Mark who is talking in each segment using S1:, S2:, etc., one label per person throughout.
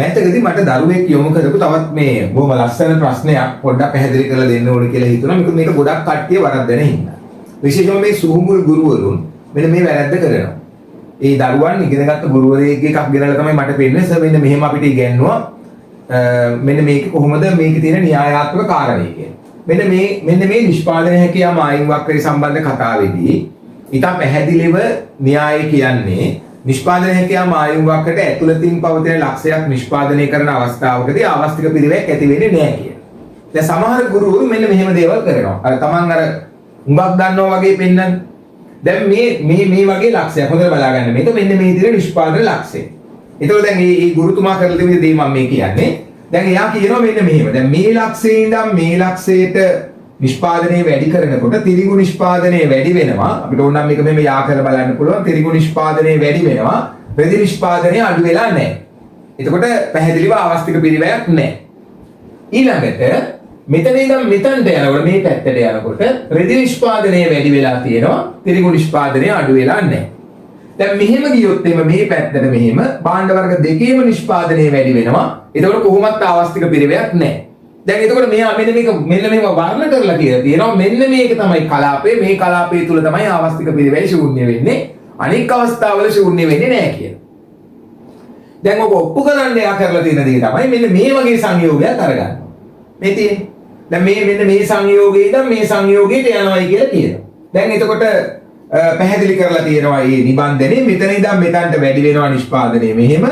S1: මෑතකදී මට දරුවෙක් යොමු කරපු තවත් මේ බොහොම ලස්සන ප්‍රශ්නයක් පොඩ්ඩක් පැහැදිලි කරලා දෙන්න ඕනේ කියලා හිතුණා. මේක ගොඩක් කට්ටිය වරද්දන හින්දා. විශේෂයෙන්ම මේ සුහුමුල් ගුරුවරුන් මෙන්න මේ වැරද්ද කරනවා. ඒ දරුවන් ඉගෙනගත්ත ගුරුවරයෙක් එකක් ගෙනලා තමයි මට පෙන්නන්නේ සර් මෙන්න මෙහෙම අපිට ඉගෙනුවා. මෙන්න මේක කොහොමද මේකේ තියෙන න්‍යායාත්මක කාරණේ කියන්නේ. මෙන්න මේ නිෂ්පාදන හැකියාව මායිම් වක්‍රය සම්බන්ධ කතාවේදී ඊට පැහැදිලිව න්‍යාය කියන්නේ නිෂ්පාදන හැකියාව මායිම් වක්‍රයට ඇතුළතින් පවතින ලක්ෂයක් නිෂ්පාදනය කරන අවස්ථාවකදී ආවස්තික පිරිවැයක් ඇති වෙන්නේ නැහැ කියන. දැන් සමහර ගුරුවරු මෙන්න මෙහෙම දේවල් කරනවා. අර තමන් අර උඟක් දන්නවා වගේ පෙන්නන්නේ. දැන් මේ වගේ ලක්ෂයක් හොඳට බලා ගන්න. මේක මෙන්න මේ විදිහට නිෂ්පාදන ලක්ෂය. ඒතකොට දැන් මේ ගුරුතුමා කරලා දෙන දේ මම මේ කියන්නේ. දැන් එයා කියනවා මෙන්න මෙහෙම. දැන් මේ ලක්ෂයේ ඉඳන් මේ ලක්ෂයට නිෂ්පාදනය වැඩි කරනකොට තිරිඟු නිෂ්පාදනය වැඩි වෙනවා. අපිට ඕන නම් මේක මෙහෙම යා කරලා බලන්න පුළුවන්. තිරිඟු නිෂ්පාදනය වැඩි වෙනවා. රෙදි නිෂ්පාදනය අඩු වෙලා නැහැ. එතකොට පැහැදිලිව ආවස්තික පිරිවැයක් නැහැ. ඊළඟට මෙතන ඉඳන් මෙතනට යනකොට මේ පැත්තට යනකොට රෙදි නිෂ්පාදනය වැඩි වෙලා තියෙනවා. තිරිඟු නිෂ්පාදනය අඩු වෙලා නැහැ. දැන් මෙහෙම ගියොත් එimhe මේ පැත්තට මෙහෙම භාණ්ඩ වර්ග දෙකේම නිෂ්පාදනය වැඩි වෙනවා. එතකොට කොහොමත් ආවස්තික පිරිවැයක් නැහැ. දැන් එතකොට මෙයා මෙන්න මෙහෙම වර්ණ කරලා කියලා තියෙනවා මෙන්න මේක තමයි කලාපය මේ කලාපය තුල තමයි ආවස්තික පිරිවැය ශූන්‍ය වෙන්නේ අනික් අවස්ථාවල ශූන්‍ය වෙන්නේ නැහැ කියලා. දැන් ඔබ ඔප්පු කරන්න යා කරලා තියෙන දේ තමයි මෙන්න මේ වගේ සංයෝගයක් අරගන්න. මේ තියෙන්නේ. දැන් මෙන්න මේ සංයෝගයේ ඉඳන් මේ සංයෝගයට යනවායි කියලා කියනවා. දැන් එතකොට පැහැදිලි කරලා තියෙනවා මේ නිබන්ධනේ මෙතන ඉඳන් මෙතනට වැඩි වෙනවා නිෂ්පාදනය මෙහෙම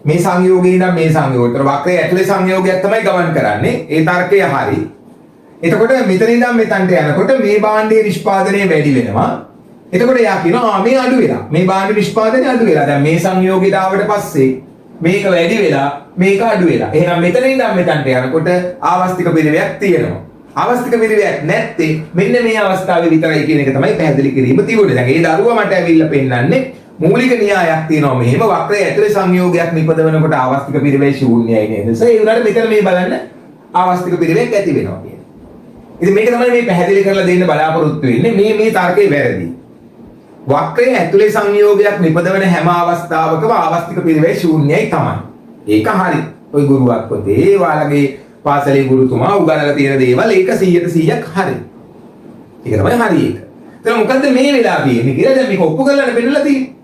S1: මේ සංයෝගයේ ඉඳන් මේ සංයෝගයට වක්‍රයේ ඇතුලේ සංයෝගයක් තමයි ගමන් කරන්නේ. ඒ තර්කය හරි. එතකොට මෙතන ඉඳන් මෙතනට යනකොට මේ භාණ්ඩයේ නිෂ්පාදනය වැඩි වෙනවා. එතකොට යා කියනවා මේ අඩු වෙලා. මේ භාණ්ඩ නිෂ්පාදනය අඩු වෙලා. දැන් මේ සංයෝගයට ආවට පස්සේ මේක වැඩි වෙලා මේක අඩු වෙලා. එහෙනම් මෙතන ඉඳන් මෙතනට යනකොට ආවස්තික පිරිවැයක් තියෙනවා. ආවස්තික පිරිවැයක් නැත්තේ මෙන්න මේ අවස්ථාවේ විතරයි කියන එක තමයි පැහැදිලි කිරීම තිබුණේ. දැන් ඒ දරුවා මට ඇවිල්ලා පෙන්නන්නේ මූලික න්‍යායක් තියෙනවා මෙහෙම වක්‍රයේ ඇතුලේ සංයෝගයක් නිපදවනකොට ආවස්තික පිරිවැය ශූන්‍යයි නේද? ඒ උනාට මෙතන මේ බලන්න ආවස්තික පිරිවැයක් ඇති වෙනවා කියන්නේ. ඉතින් මේක තමයි මේ පැහැදිලි කරලා දෙන්න බලාපොරොත්තු වෙන්නේ. මේ තර්කය වැරදි. වක්‍රයේ ඇතුලේ සංයෝගයක් නිපදවන හැම අවස්ථාවකම ආවස්තික පිරිවැය ශූන්‍යයි තමයි. ඒක හරි. ඔය ගුරුවක් පොතේ ඔයාලගේ පාසලේ ගුරුතුමා උගන්වලා තියෙන දේවල් ඒක 100%ක් හරි. ඒක තමයි හරි ඒක. එතන මොකද්ද මේ වෙලා තියෙන්නේ කියලා දැන් මේක ඔප්පු කරලා පෙන්නලා තියෙන්නේ.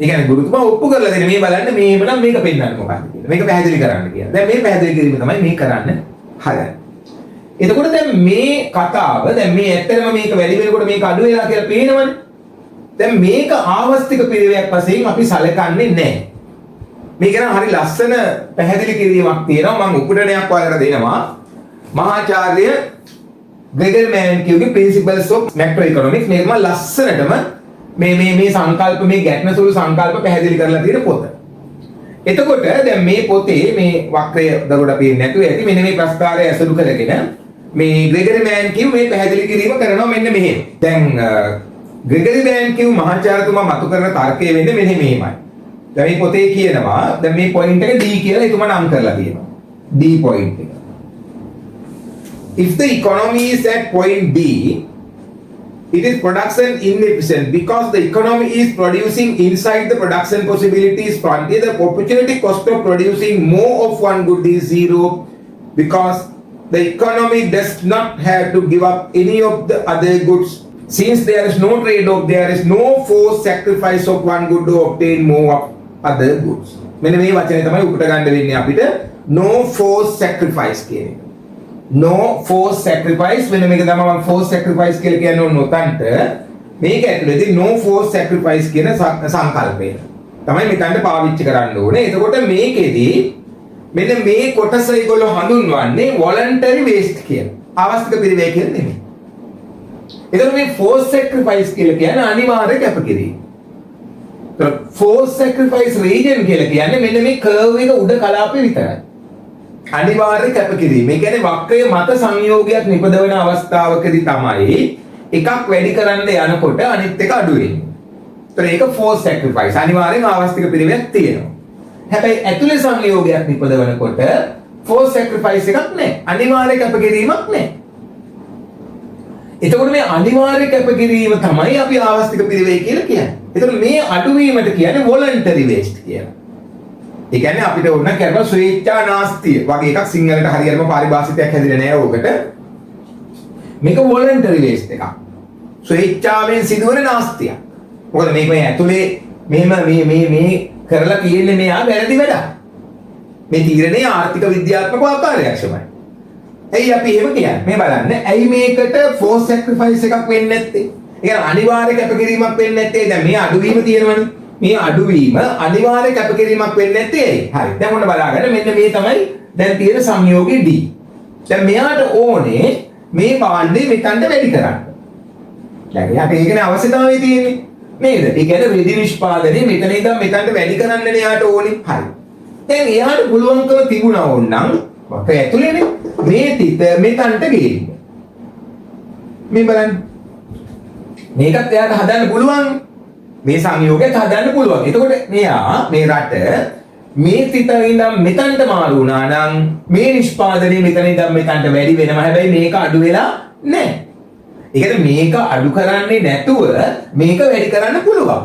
S1: ඒ කියන්නේ ගුරුතුමා ඔප්පු කරලා දෙන්නේ මේ බලන්න මේව නම් මේක පෙන්වන්න මොකක්ද කියලා. මේක පැහැදිලි කරන්න කියලා. දැන් මේ පැහැදිලි කිරීම තමයි මේ කරන්න හදන්නේ. එතකොට දැන් මේ කතාව දැන් මේ ඇත්තටම මේක වැඩි වෙනකොට මේක අඩු වෙලා කියලා පේනවනේ. දැන් මේක ආවස්තික පිරිවැයක් වශයෙන් අපි සැලකන්නේ නැහැ. මේක නම් හරි ලස්සන පැහැදිලි කිරීමක් තියෙනවා. මම උපුටනයක් ඔයාලට දෙනවා. මහාචාර්ය ග්‍රෙගරි මෑන්කියුගේ Principles of Macroeconomics මේක මම ලස්සනටම මේ සංකල්ප මේ ගැටන සුළු සංකල්ප පැහැදිලි කරලා තියෙන පොත. එතකොට දැන් මේ පොතේ මේ වක්‍රය දරුවට පේන්නේ නැතුව ඇති මෙන්න මේ ප්‍රස්තාරය ඇසුරු කරගෙන මේ ග්‍රෙගරි මෑන්කියු මේ පැහැදිලි කිරීම කරනවා මෙන්න මෙහෙම. දැන් ග්‍රෙගරි මෑන්කියු මහාචාර්යතුමා මතු කරන තර්කය වෙන්නේ මෙන්න මෙහෙමයි. දැන් මේ පොතේ කියනවා දැන් මේ පොයින්ට් එක D කියලා එතුමා නම් කරලා තියෙනවා. D point එක. If the economy is at point D, it is production inefficient because the economy is producing inside the production possibilities frontier. The opportunity cost of producing more of one good is zero because the economy does not have to give up any of the other goods. Since there is no trade-off, there is no forced sacrifice of one good to obtain more of other goods. මෙන්න මේ වචනේ තමයි උපුට ගන්න වෙන්නේ අපිට no forced sacrifice කියන එක. No forced sacrifice වෙන මේක තමයි මම forced sacrifice කියලා කියන්නේ නොතන්ට මේක ඇතුළේදී no forced sacrifice කියන සංකල්පය තමයි මෙතනට පාවිච්චි කරන්න ඕනේ. එතකොට මේකෙදී මෙන්න මේ කොටස ඒගොල්ලෝ හඳුන්වන්නේ voluntary waste කියලා. ආවස්තික පිරිවැය කියලා නෙමෙයි. එතකොට මේ forced sacrifice කියලා කියන්නේ අනිවාර්ය කැපකිරීම. forced sacrifice region කියලා කියන්නේ මෙන්න මේ curve එක උඩ කලාපේ විතරයි. අනිවාර්ය කැපකිරීම. ඒ කියන්නේ වක්‍රයේ මත සංයෝගයක් නිපදවන අවස්ථාවකදී තමයි එකක් වැඩි කරන්න යනකොට අනිත් එක අඩු වෙන්නේ. ඒතර ඒක forced sacrifice. අනිවාර්යෙන් ආවස්තික පිරිවැයක් තියෙනවා. හැබැයි ඇතුලේ සංයෝගයක් නිපදවනකොට forced sacrifice එකක් නැහැ. අනිවාර්ය කැපකිරීමක් නැහැ. එතකොට මේ අනිවාර්ය කැපකිරීම තමයි අපි ආවස්තික පිරිවැය කියලා කියන්නේ. එතකොට මේ අඩුවීමට කියන්නේ voluntary waste කියලා. ඒ කියන්නේ අපිට ඕන කරන ස්වේච්ඡා නාස්තිය වගේ එකක් සිංහලට හරියටම පාරිභාෂිතයක් හැදිලා නැහැ ඕකට. මේක වොලන්ටරි වේස්ට් එකක්. ස්වේච්ඡාවෙන් සිදුවන නාස්තියක්. මොකද මේක මේ ඇතුලේ මේ කරලා තියෙන්නේ මෙයා වැරදි වැඩක්. මේ තීරණේ ආර්ථික විද්‍යාත්මක ආකාරයක්ෂමයි. ඇයි අපි එහෙම කියන්නේ? මේ බලන්න. ඇයි මේකට forced sacrifice එකක් වෙන්නේ නැත්තේ? ඒ කියන්නේ අනිවාර්ය කැපකිරීමක් වෙන්නේ නැත්තේ. දැන් මේ අඩුවීම තියෙනවනේ. මේ අඩුවීම අනිවාර්ය කැපකිරීමක් වෙන්නේ නැත්තේ ඇයි? හරි. දැන් ඔන්න බලාගන්න. මෙන්න මේ තමයි දැන් තියෙන සංයෝගය D. දැන් මෙයාට ඕනේ මේ භාණ්ඩේ මෙතනට වැඩි කරන්න. දැන් යාට ඒකනේ අවශ්‍යතාවය තියෙන්නේ. නේද? ඒ කියන්නේ රෙදි නිෂ්පාදනය මෙතන ඉඳන් මෙතනට වැඩි කරන්නනේ යාට ඕනේ. හරි. දැන් එයාට පුළුවන්කම තිබුණා ඕනනම් වක්‍රය ඇතුලේනේ මේ තිත මෙතනට ගේන්න. මේ බලන්න. මේකත් එයාට හදන්න පුළුවන්. මේ සංයෝගයත් හදන්න පුළුවන්. එතකොට මෙයා මේ රට මේ තිත ඉඳන් මෙතනට මාරු වුණා නම් මේ නිෂ්පාදනය මෙතන ඉඳන් මෙතනට වැඩි වෙනවා. හැබැයි මේක අඩු වෙලා නැහැ. ඒ කියන්නේ මේක අඩු කරන්නේ නැතුව මේක වැඩි කරන්න පුළුවන්.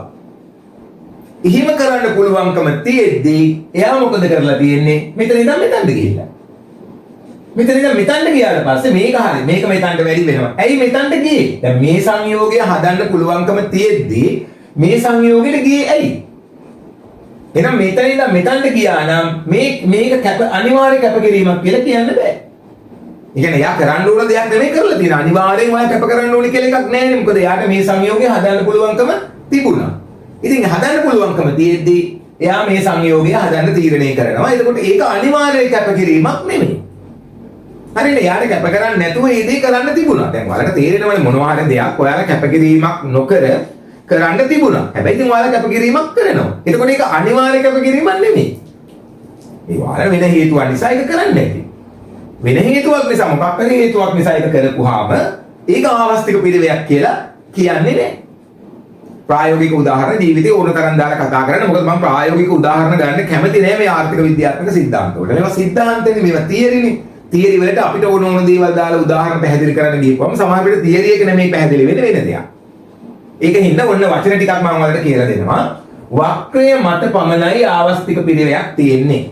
S1: එහෙම කරන්න පුළුවන්කම තියෙද්දී එයා මොකද කරලා තියෙන්නේ? මෙතන ඉඳන් මෙතනට ගිහිල්ලා. මෙතන ඉඳන් මෙතනට ගියාට පස්සේ මේක හරි මේක මෙතනට වැඩි වෙනවා. ඇයි මෙතනට ගියේ? දැන් මේ සංයෝගය හදන්න පුළුවන්කම තියෙද්දී මේ සංයෝගෙට ගියේ ඇයි? එහෙනම් මෙතන ඉඳන් මෙතනට ගියා නම් මේක අනිවාර්ය කැපකිරීමක් කියලා කියන්න බෑ. ඒ කියන්නේ එයා කරන්න ඕන දෙයක් නෙමෙයි කරලා තියෙන. අනිවාර්යෙන් ඔයා කැප කරන්න ඕනේ කියලා එකක් නැහැ. මොකද එයාට මේ සංයෝගය හදන්න පුළුවන්කම තිබුණා. ඉතින් හදන්න පුළුවන්කම තියෙද්දි එයා මේ සංයෝගය හදන්න තීරණය කරනවා. එතකොට ඒක අනිවාර්ය කැපකිරීමක් නෙමෙයි. හරිනේ. එයාට කැප කරන්නේ නැතුව ඒ දේ කරන්න තිබුණා. දැන් ඔයාලට තේරෙනවනේ මොනවා හරි දෙයක් ඔයාලා කැපකිරීමක් නොකර කරන්න තිබුණා. හැබැයි ඉතින් ඔයාලා කැපකිරීමක් කරනවා. එතකොට ඒක අනිවාර්ය කැපකිරීමක් නෙමෙයි. ඒ ඔයාලා වෙන හේතුවක් නිසා ඒක කරන්නේ නැති. වෙන හේතුවක් නිසා මොකක් හරි හේතුවක් නිසා ඒක කරපුවාම ඒක ආවස්තික පිළිවෙයක් කියලා කියන්නේ නැහැ. ප්‍රායෝගික උදාහරණ ජීවිතේ ඕන තරම් දාලා කතා කරන්න. මොකද මම ප්‍රායෝගික උදාහරණ ගන්න කැමති නෑ මේ ආර්ථික විද්‍යාත්මක සිද්ධාන්ත වලට. මේවා සිද්ධාන්තනේ මේවා තියරිනේ. තියරි වලට අපිට ඕන දේවල් දාලා උදාහරණ පැහැදිලි කරන්න ගියපුවම සමහර විට තියරි එක නෙමෙයි පැහැදිලි වෙන්නේ වෙන දෙයක්. ඒක හින්දා ඔන්න වචන ටිකක් මම ඔයාලට කියලා දෙනවා. වක්‍රය මත පමණයි ආවස්තික පිළිවෙයක් තියෙන්නේ.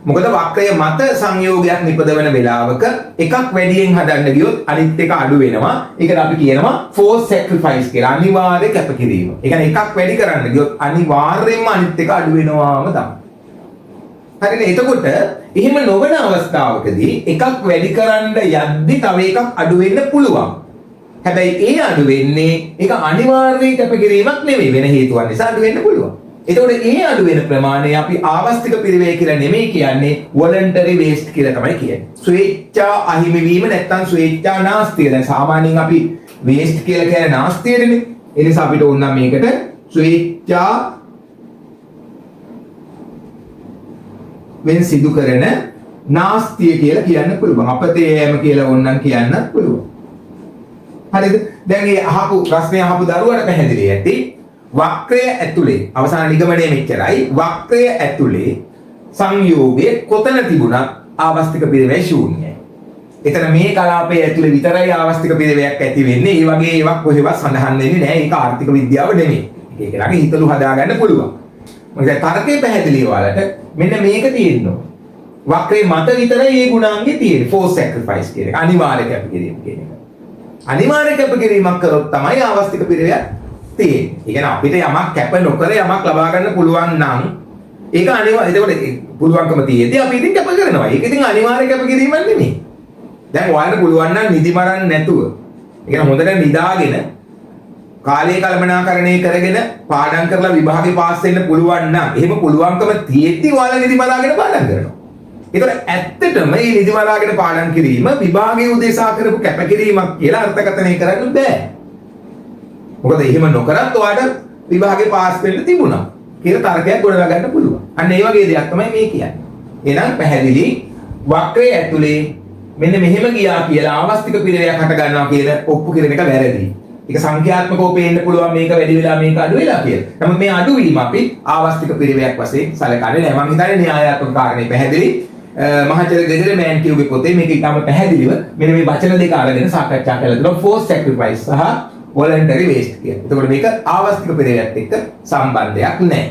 S1: මොකද වක්‍රය මත සංයෝගයක් නිපදවන වෙලාවක එකක් වැඩියෙන් හදන්න ගියොත් අනිත් එක අඩු වෙනවා. ඒකට අපි කියනවා forced sacrifice කියලා. අනිවාර්ය කැපකිරීම. ඒ කියන්නේ එකක් වැඩි කරන්න ගියොත් අනිවාර්යයෙන්ම අනිත් එක අඩු වෙනවාම තමයි. හරිනේ. එතකොට එහෙම නොවන අවස්ථාවකදී එකක් වැඩි කරන්න යද්දි තව එකක් අඩු වෙන්න පුළුවන්. හැබැයි ඒ අඩු වෙන්නේ ඒක අනිවාර්ය කැපකිරීමක් නෙවෙයි. වෙන හේතුවක් නිසා අඩු වෙන්න පුළුවන්. එතකොට ඒ අඩු වෙන ප්‍රමාණය අපි ආවස්තික පිරිවේ කියලා නෙමෙයි කියන්නේ voluntary waste කියලා තමයි කියන්නේ. ස්වේච්ඡා අහිමි වීම නැත්තම් ස්වේච්ඡා නාස්තිය. දැන් සාමාන්‍යයෙන් අපි waste කියලා කියන්නේ නාස්තියනේ. ඒ නිසා අපිට ඕන නම් මේකට ස්වේච්ඡා වෙන සිදු කරන නාස්තිය කියලා කියන්න පුළුවන්. අපතේ යෑම කියලා ඕනනම් කියන්න පුළුවන්. හරිද? දැන් මේ අහපු ප්‍රශ්නේ අහපු දරුවට පැහැදිලි ඇති. වක්‍රය ඇතුලේ අවසාන නිගමනය මෙච්චරයි. වක්‍රය ඇතුලේ සංයෝගයේ කොතන තිබුණත් ආවස්තික පිරිවේ ශූන්‍යයි. එතන මේ කලාපයේ ඇතුලේ විතරයි ආවස්තික පිරිවයක් ඇති වෙන්නේ. ඒ වගේ ඒවා කොහෙවත් සඳහන් වෙන්නේ නැහැ. ඒක ආර්ථික විද්‍යාව නෙමෙයි. ඒක ඒකලගේ හිතලු හදාගන්න පුළුවන්. මොකද තර්කයේ පැහැදිලි වලට මෙන්න මේක තියෙනවා. වක්‍රයේ මත විතරයි මේ ගුණාංගය තියෙන්නේ. forced sacrifice කියන එක. අනිවාර්ය කැපකිරීම කියන එක. අනිවාර්ය කැපකිරීමක් කරොත් තමයි ආවස්තික පිරිවයක් තියෙන්නේ. ඒ කියන්නේ අපිට යමක් කැප නොකර යමක් ලබා ගන්න පුළුවන් නම් ඒක අනිවාර්ය. ඒකට පුළුවන්කම තියෙද්දි අපි ඉතින් කැප කරනවා. ඒක ඉතින් අනිවාර්ය කැපකිරීමක් නෙමෙයි. දැන් ඔයාලට පුළුවන් නම් නිදි මරන්න නැතුව, ඒ කියන්නේ හොඳට නිදාගෙන කාලය කළමනාකරණය කරගෙන පාඩම් කරලා විභාගේ පාස් වෙන්න පුළුවන් නම් එහෙම පුළුවන්කම තියෙද්දි ඔයාලා නිදි මරාගෙන පාඩම් කරනවා. ඒතර ඇත්තටම මේ නිදි මරාගෙන පාඩම් කිරීම විභාගයේ උදෙසා කරපු කැපකිරීමක් කියලා අර්ථකථනය කරන්න බෑ. මොකද එහෙම නොකරත් ඔයාලට විභාගේ පාස් වෙන්න තිබුණා කියලා තර්කයක් ගොඩනගා ගන්න පුළුවන්. අන්න ඒ වගේ දෙයක් තමයි මේ කියන්නේ. එහෙනම් පැහැදිලි වක්‍රය ඇතුලේ මෙන්න මෙහෙම ගියා කියලා ආවස්තික පිරවයක් හට ගන්නවා කියලා ඔප්පු කරන එක වැරදි. ඒක සංඛ්‍යාත්මකව පේන්න පුළුවන් මේක වැඩි වෙලා මේක අඩු වෙලා කියලා. නමුත් මේ අඩු වීම අපි ආවස්තික පිරවයක් වශයෙන් සැලකන්නේ නැහැ. මම හිතන්නේ න්‍යායාත්මක කාරණේ පැහැදිලි. මහාචාර්ය ගෙදර මෑන් කියුගේ පොතේ මේක ඉතාම පැහැදිලිව මෙන්න මේ වචන දෙක අරගෙන සාකච්ඡා කරලා තියෙනවා. forced sacrifice සහ voluntary waste කියලා. එතකොට මේක ආවස්තික පිරවයක් එක්ක සම්බන්ධයක් නැහැ.